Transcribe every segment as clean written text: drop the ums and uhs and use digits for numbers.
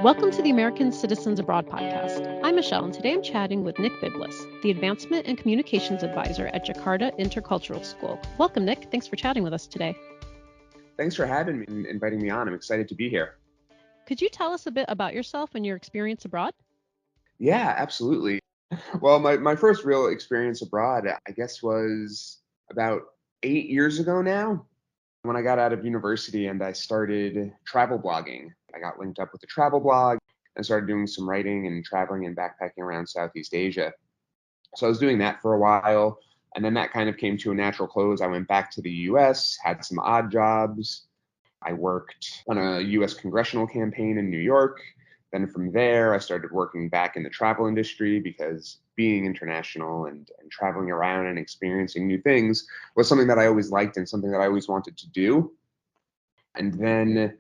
Welcome to the American Citizens Abroad podcast. I'm Michelle, and today I'm chatting with Nick Biblis, the Advancement and Communications Advisor at Jakarta Intercultural School. Welcome, Nick. Thanks for chatting with us today. Thanks for having me and inviting me on. I'm excited to be here. Could you tell us a bit about yourself and your experience abroad? Yeah, absolutely. Well, my first real experience abroad, I guess, was about 8 years ago now, when I got out of university and I started travel blogging. I got linked up with a travel blog and started doing some writing and traveling and backpacking around Southeast Asia. So I was doing that for a while, and then that kind of came to a natural close. I went back to the US, had some odd jobs. I worked on a US congressional campaign in New York. Then from there, I started working back in the travel industry because being international and traveling around and experiencing new things was something that I always liked and something that I always wanted to do. And then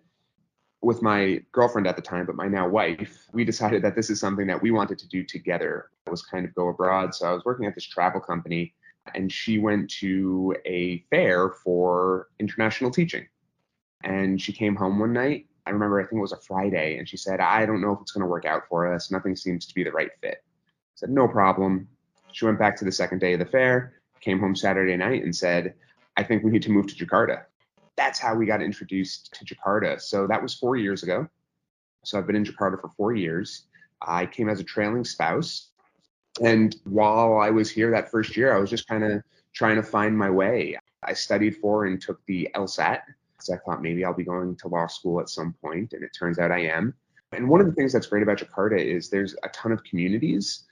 with my girlfriend at the time, but my now wife, we decided that this is something that we wanted to do together. It was kind of go abroad. So I was working at this travel company, and she went to a fair for international teaching. And she came home one night. I remember, I think it was a Friday, and she said, I don't know if it's going to work out for us. Nothing seems to be the right fit. I said, no problem. She went back to the second day of the fair, came home Saturday night and said, I think we need to move to Jakarta. That's how we got introduced to Jakarta. So that was 4 years ago. So I've been in Jakarta for 4 years. I came as a trailing spouse. And while I was here that first year, I was just kind of trying to find my way. I studied for and took the LSAT. So I thought maybe I'll be going to law school at some point, and it turns out I am. And one of the things that's great about Jakarta is there's a ton of communities.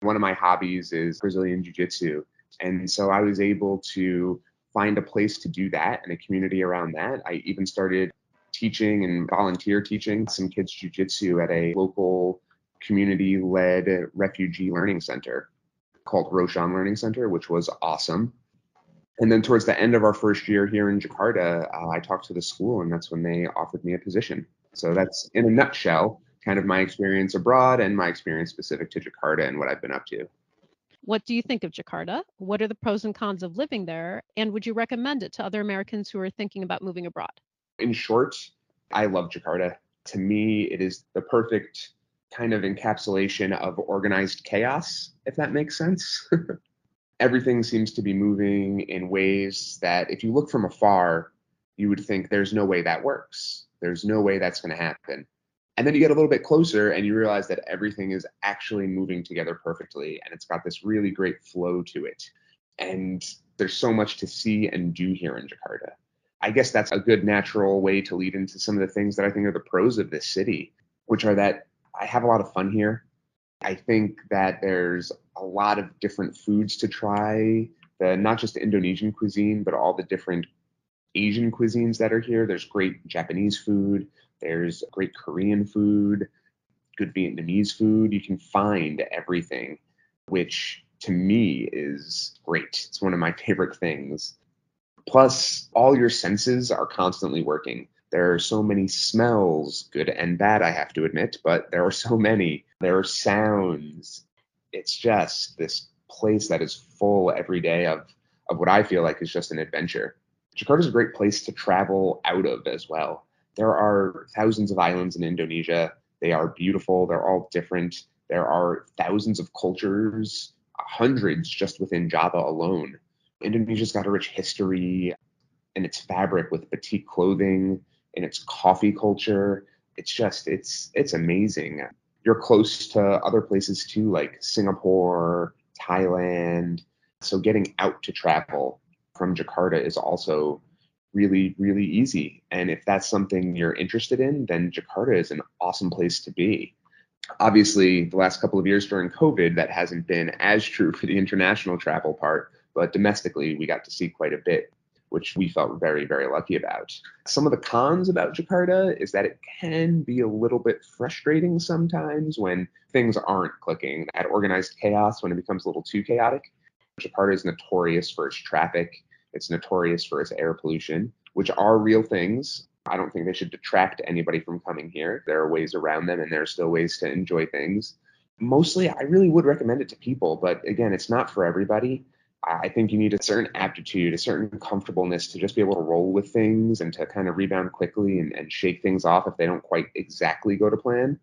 One of my hobbies is Brazilian Jiu-Jitsu. And so I was able to find a place to do that and a community around that. I even started teaching and volunteer teaching some kids Jiu-Jitsu at a local community-led refugee learning center called Roshan Learning Center, which was awesome. And then towards the end of our first year here in Jakarta, I talked to the school, and that's when they offered me a position. So that's, in a nutshell, kind of my experience abroad and my experience specific to Jakarta and what I've been up to. What do you think of Jakarta? What are the pros and cons of living there? And would you recommend it to other Americans who are thinking about moving abroad? In short, I love Jakarta. To me, it is the perfect kind of encapsulation of organized chaos, if that makes sense. Everything seems to be moving in ways that if you look from afar, you would think there's no way that works. There's no way that's going to happen. And then you get a little bit closer and you realize that everything is actually moving together perfectly. And it's got this really great flow to it. And there's so much to see and do here in Jakarta. I guess that's a good natural way to lead into some of the things that I think are the pros of this city, which are that I have a lot of fun here. I think that there's a lot of different foods to try, not just the Indonesian cuisine, but all the different Asian cuisines that are here. There's great Japanese food. There's great Korean food, good Vietnamese food. You can find everything, which to me is great. It's one of my favorite things. Plus, all your senses are constantly working. There are so many smells, good and bad, I have to admit, but there are so many. There are sounds. It's just this place that is full every day of what I feel like is just an adventure. Jakarta is a great place to travel out of as well. There are thousands of islands in Indonesia. They are beautiful. They're all different. There are thousands of cultures, hundreds just within Java alone. Indonesia's got a rich history in its fabric with batik clothing, in its coffee culture. It's amazing. You're close to other places too, like Singapore, Thailand. So getting out to travel from Jakarta is also really, really easy. And if that's something you're interested in, then Jakarta is an awesome place to be. Obviously, the last couple of years during COVID, that hasn't been as true for the international travel part, but domestically, we got to see quite a bit, which we felt very, very lucky about. Some of the cons about Jakarta is that it can be a little bit frustrating sometimes when things aren't clicking, that organized chaos, when it becomes a little too chaotic. Jakarta is notorious for its traffic. It's notorious for its air pollution, which are real things. I don't think they should detract anybody from coming here. There are ways around them, and there are still ways to enjoy things. Mostly, I really would recommend it to people, but again, it's not for everybody. I think you need a certain aptitude, a certain comfortableness to just be able to roll with things and to kind of rebound quickly and shake things off if they don't quite exactly go to plan.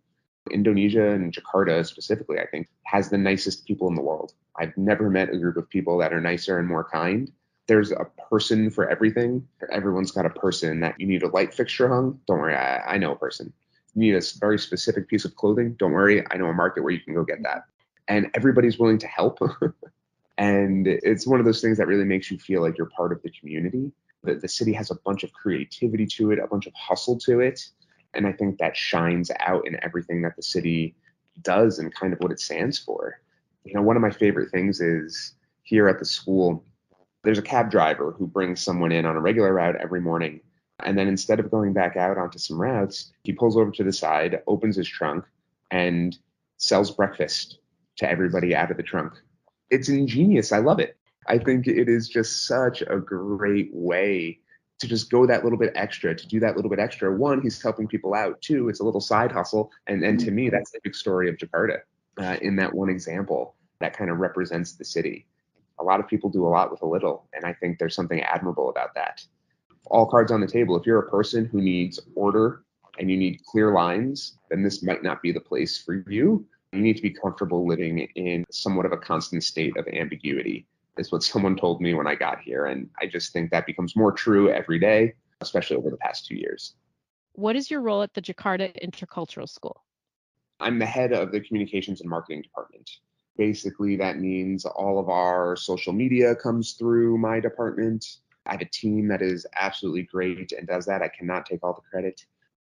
Indonesia and Jakarta specifically, I think, has the nicest people in the world. I've never met a group of people that are nicer and more kind. There's a person for everything. Everyone's got a person. That you need a light fixture hung. Don't worry, I know a person. You need a very specific piece of clothing. Don't worry, I know a market where you can go get that. And everybody's willing to help. And it's one of those things that really makes you feel like you're part of the community. The city has a bunch of creativity to it, a bunch of hustle to it. And I think that shines out in everything that the city does and kind of what it stands for. One of my favorite things is here at the school, there's a cab driver who brings someone in on a regular route every morning. And then instead of going back out onto some routes, he pulls over to the side, opens his trunk, and sells breakfast to everybody out of the trunk. It's ingenious. I love it. I think it is just such a great way to just go that little bit extra, to do that little bit extra. One, he's helping people out. Two, it's a little side hustle. And to me, that's the big story of Jakarta in that one example that kind of represents the city. A lot of people do a lot with a little, and I think there's something admirable about that. All cards on the table. If you're a person who needs order and you need clear lines, then this might not be the place for you. You need to be comfortable living in somewhat of a constant state of ambiguity, is what someone told me when I got here. And I just think that becomes more true every day, especially over the past 2 years. What is your role at the Jakarta Intercultural School? I'm the head of the communications and marketing department. Basically, that means all of our social media comes through my department. I have a team that is absolutely great and does that. I cannot take all the credit.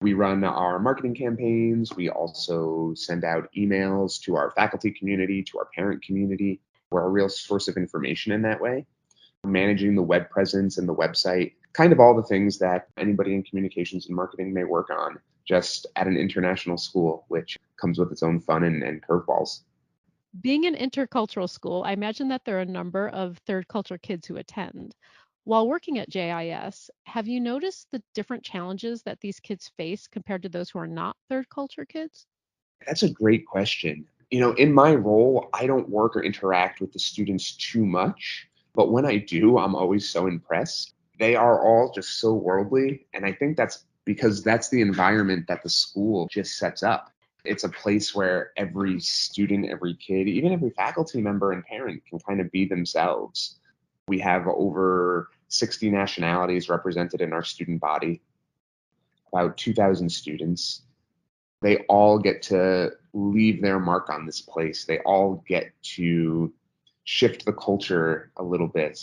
We run our marketing campaigns. We also send out emails to our faculty community, to our parent community. We're a real source of information in that way. Managing the web presence and the website, kind of all the things that anybody in communications and marketing may work on, just at an international school, which comes with its own fun and curveballs. Being an intercultural school, I imagine that there are a number of third culture kids who attend. While working at JIS, have you noticed the different challenges that these kids face compared to those who are not third culture kids? That's a great question. In my role, I don't work or interact with the students too much, but when I do, I'm always so impressed. They are all just so worldly, and I think that's because that's the environment that the school just sets up. It's a place where every student, every kid, even every faculty member and parent can kind of be themselves. We have over 60 nationalities represented in our student body, about 2,000 students. They all get to leave their mark on this place. They all get to shift the culture a little bit.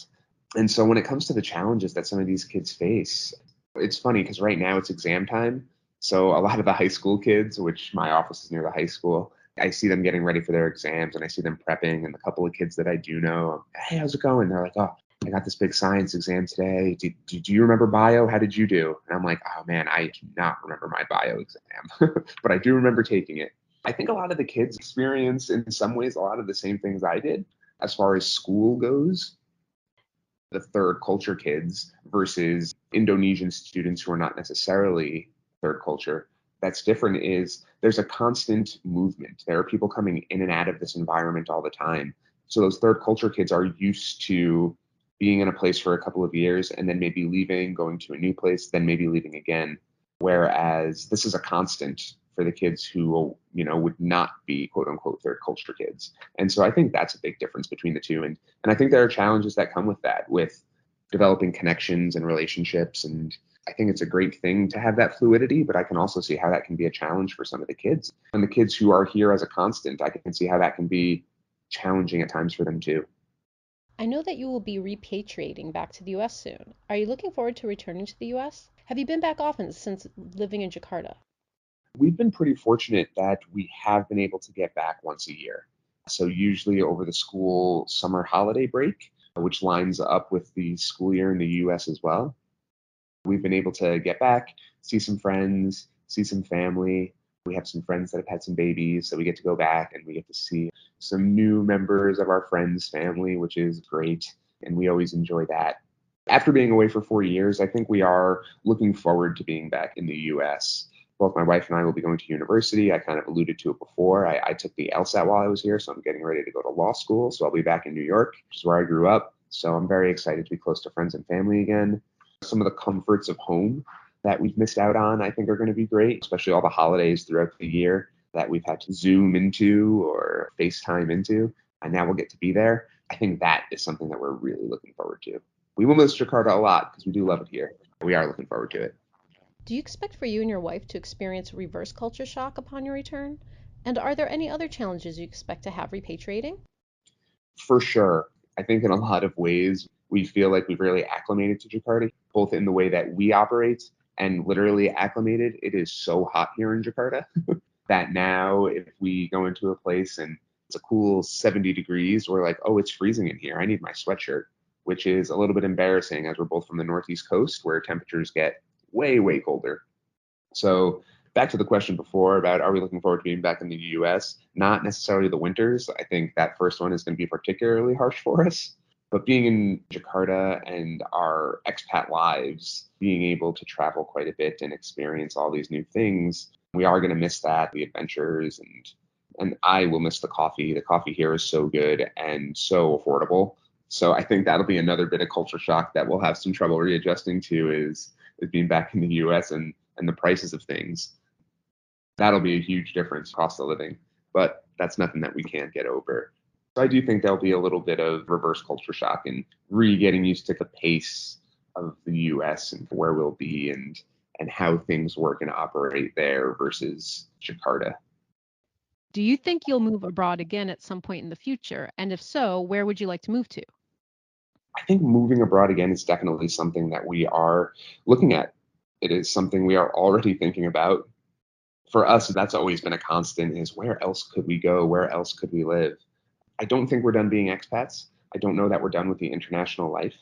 And so when it comes to the challenges that some of these kids face, it's funny because right now it's exam time. So a lot of the high school kids, which my office is near the high school, I see them getting ready for their exams and I see them prepping. And a couple of kids that I do know, hey, how's it going? They're like, oh, I got this big science exam today. Do you remember bio? How did you do? And I'm like, oh man, I do not remember my bio exam, but I do remember taking it. I think a lot of the kids experience in some ways a lot of the same things I did as far as school goes. The third culture kids versus Indonesian students who are not necessarily third culture. That's different is there's a constant movement. There are people coming in and out of this environment all the time. So those third culture kids are used to being in a place for a couple of years and then maybe leaving, going to a new place, then maybe leaving again. Whereas this is a constant for the kids who, would not be quote unquote third culture kids. And so I think that's a big difference between the two. And I think there are challenges that come with that, with developing connections and relationships. And I think it's a great thing to have that fluidity, but I can also see how that can be a challenge for some of the kids. And the kids who are here as a constant, I can see how that can be challenging at times for them too. I know that you will be repatriating back to the US soon. Are you looking forward to returning to the US? Have you been back often since living in Jakarta? We've been pretty fortunate that we have been able to get back once a year. So usually over the school summer holiday break, which lines up with the school year in the US as well. We've been able to get back, see some friends, see some family. We have some friends that have had some babies, so we get to go back and we get to see some new members of our friends' family, which is great. And we always enjoy that. After being away for 4 years, I think we are looking forward to being back in the US. Both my wife and I will be going to university. I kind of alluded to it before. I took the LSAT while I was here, so I'm getting ready to go to law school. So I'll be back in New York, which is where I grew up. So I'm very excited to be close to friends and family again. Some of the comforts of home that we've missed out on, I think, are going to be great, especially all the holidays throughout the year. that we've had to Zoom into or FaceTime into, and now we'll get to be there. I think that is something that we're really looking forward to. We will miss Jakarta a lot because we do love it here. We are looking forward to it. Do you expect for you and your wife to experience reverse culture shock upon your return? And are there any other challenges you expect to have repatriating? For sure. I think in a lot of ways, we feel like we've really acclimated to Jakarta, both in the way that we operate and literally acclimated. It is so hot here in Jakarta that now if we go into a place and it's a cool 70 degrees, we're like, oh, it's freezing in here. I need my sweatshirt, which is a little bit embarrassing as we're both from the Northeast coast where temperatures get way, way colder. So back to the question before about are we looking forward to being back in the US? Not necessarily the winters. I think that first one is going to be particularly harsh for us. But being in Jakarta and our expat lives, being able to travel quite a bit and experience all these new things, we are going to miss that, the adventures, and I will miss the coffee. The coffee here is so good and so affordable. So I think that'll be another bit of culture shock that we'll have some trouble readjusting to is being back in the US and the prices of things. That'll be a huge difference, cost of living, but that's nothing that we can't get over. So I do think there'll be a little bit of reverse culture shock and getting used to the pace of the US and where we'll be and how things work and operate there versus Jakarta. Do you think you'll move abroad again at some point in the future? And if so, where would you like to move to? I think moving abroad again is definitely something that we are looking at. It is something we are already thinking about. For us, that's always been a constant is where else could we go? Where else could we live? I don't think we're done being expats. I don't know that we're done with the international life.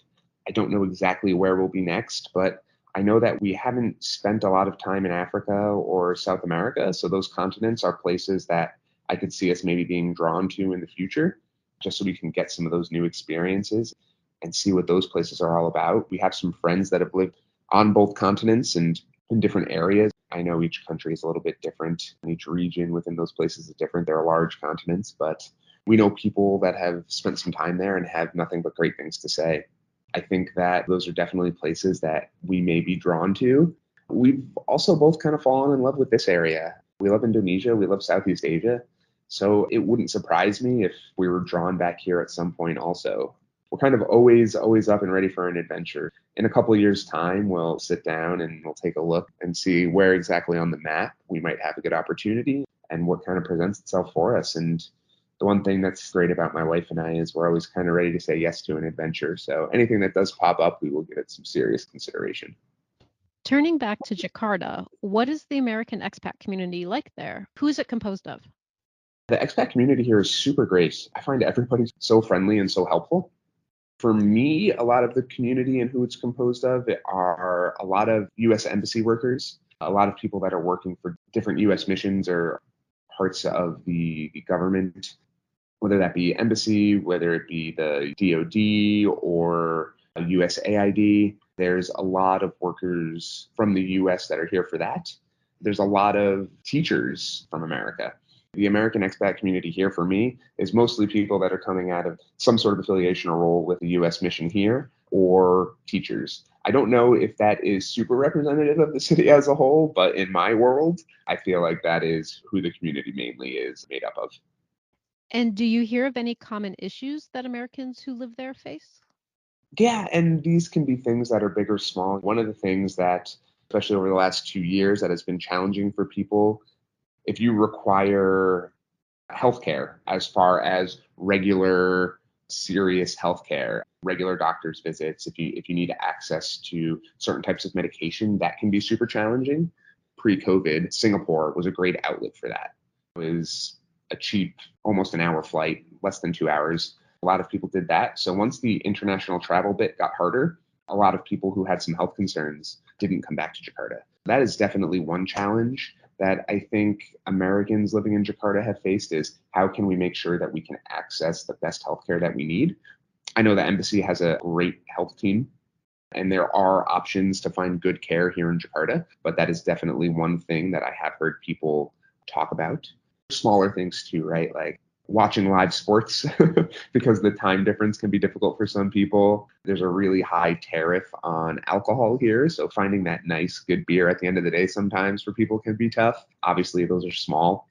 I don't know exactly where we'll be next, but I know that we haven't spent a lot of time in Africa or South America. So those continents are places that I could see us maybe being drawn to in the future, just so we can get some of those new experiences and see what those places are all about. We have some friends that have lived on both continents and in different areas. I know each country is a little bit different, and each region within those places is different. They're large continents, but we know people that have spent some time there and have nothing but great things to say. I think that those are definitely places that we may be drawn to. We've also both kind of fallen in love with this area. We love Indonesia, we love Southeast Asia. So it wouldn't surprise me if we were drawn back here at some point also. We're kind of always up and ready for an adventure. In a couple of years' time, we'll sit down and we'll take a look and see where exactly on the map we might have a good opportunity and what kind of presents itself for us. And the one thing that's great about my wife and I is we're always kind of ready to say yes to an adventure. So anything that does pop up, we will give it some serious consideration. Turning back to Jakarta, what is the American expat community like there? Who is it composed of? The expat community here is super great. I find everybody so friendly and so helpful. For me, a lot of the community and who it's composed of are a lot of U.S. embassy workers, a lot of people that are working for different U.S. missions or parts of the government, whether that be embassy, whether it be the DOD or USAID. There's a lot of workers from the U.S. that are here for that. There's a lot of teachers from America. The American expat community here for me is mostly people that are coming out of some sort of affiliation or role with the U.S. mission here or teachers. I don't know if that is super representative of the city as a whole, but in my world, I feel like that is who the community mainly is made up of. And do you hear of any common issues that Americans who live there face? Yeah, and these can be things that are big or small. One of the things that, especially over the last 2 years, that has been challenging for people, if you require healthcare as far as regular, serious healthcare, regular doctor's visits, if you need access to certain types of medication, that can be super challenging. Pre-COVID, Singapore was a great outlet for that. It was a cheap, almost an hour flight, less than 2 hours. A lot of people did that. So once the international travel bit got harder, a lot of people who had some health concerns didn't come back to Jakarta. That is definitely one challenge that I think Americans living in Jakarta have faced is how can we make sure that we can access the best healthcare that we need? I know the embassy has a great health team and there are options to find good care here in Jakarta, but that is definitely one thing that I have heard people talk about. Smaller things too, right? Like watching live sports because the time difference can be difficult for some people. There's a really high tariff on alcohol here, so finding that nice, good beer at the end of the day sometimes for people can be tough. Obviously, those are small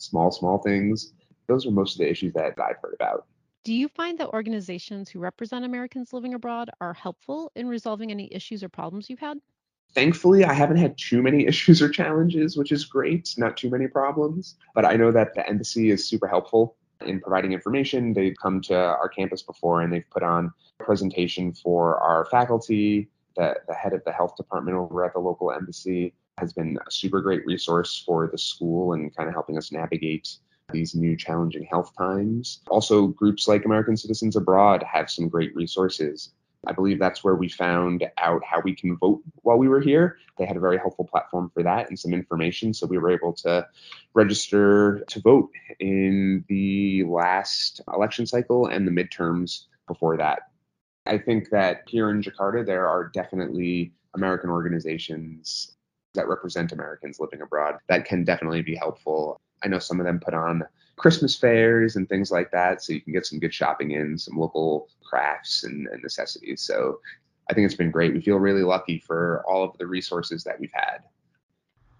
things. Those are most of the issues that I've heard about. Do you find that organizations who represent Americans living abroad are helpful in resolving any issues or problems you've had? Thankfully, I haven't had too many issues or challenges, which is great, not too many problems. But I know that the embassy is super helpful in providing information. They've come to our campus before and they've put on a presentation for our faculty. The head of the health department over at the local embassy has been a super great resource for the school and kind of helping us navigate these new challenging health times. Also, groups like American Citizens Abroad have some great resources. I believe that's where we found out how we can vote while we were here. They had a very helpful platform for that and some information. So we were able to register to vote in the last election cycle and the midterms before that. I think that here in Jakarta, there are definitely American organizations that represent Americans living abroad that can definitely be helpful. I know some of them put on Christmas fairs and things like that, so you can get some good shopping in, some local crafts and necessities. So I think it's been great. We feel really lucky for all of the resources that we've had.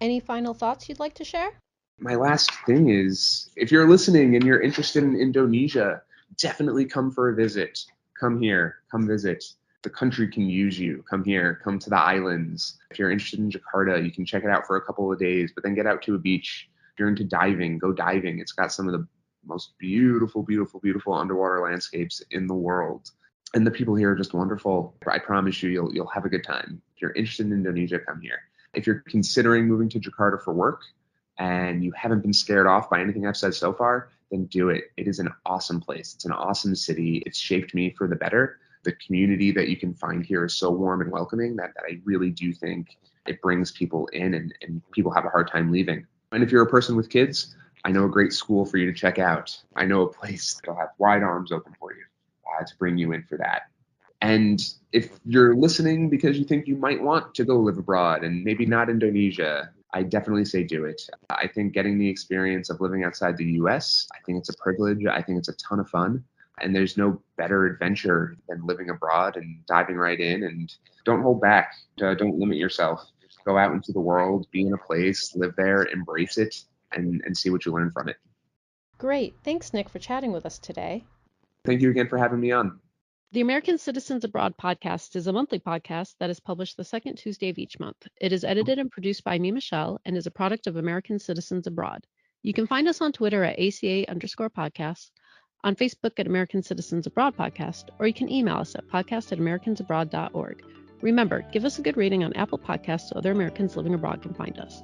Any final thoughts you'd like to share? My last thing is, if you're listening and you're interested in Indonesia, definitely come for a visit. Come here, come visit. The country can use you. Come here, come to the islands. If you're interested in Jakarta, you can check it out for a couple of days, but then get out to a beach. If you're into diving, go diving. It's got some of the most beautiful underwater landscapes in the world. And the people here are just wonderful. I promise you, you'll have a good time. If you're interested in Indonesia, come here. If you're considering moving to Jakarta for work and you haven't been scared off by anything I've said so far, then do it. It is an awesome place. It's an awesome city. It's shaped me for the better. The community that you can find here is so warm and welcoming that I really do think it brings people in and people have a hard time leaving. And if you're a person with kids, I know a great school for you to check out. I know a place that'll have wide arms open for you to bring you in for that. And if you're listening because you think you might want to go live abroad and maybe not Indonesia, I definitely say do it. I think getting the experience of living outside the US, I think it's a privilege. I think it's a ton of fun. And there's no better adventure than living abroad and diving right in. And don't hold back. Don't limit yourself. Go out into the world, be in a place, live there, embrace it, and see what you learn from it. Great. Thanks, Nick, for chatting with us today. Thank you again for having me on. The American Citizens Abroad podcast is a monthly podcast that is published the second Tuesday of each month. It is edited and produced by me, Michelle, and is a product of American Citizens Abroad. You can find us on Twitter at ACA_podcast, on Facebook at American Citizens Abroad Podcast, or you can email us at podcast@americansabroad.org. Remember, give us a good rating on Apple Podcasts so other Americans living abroad can find us.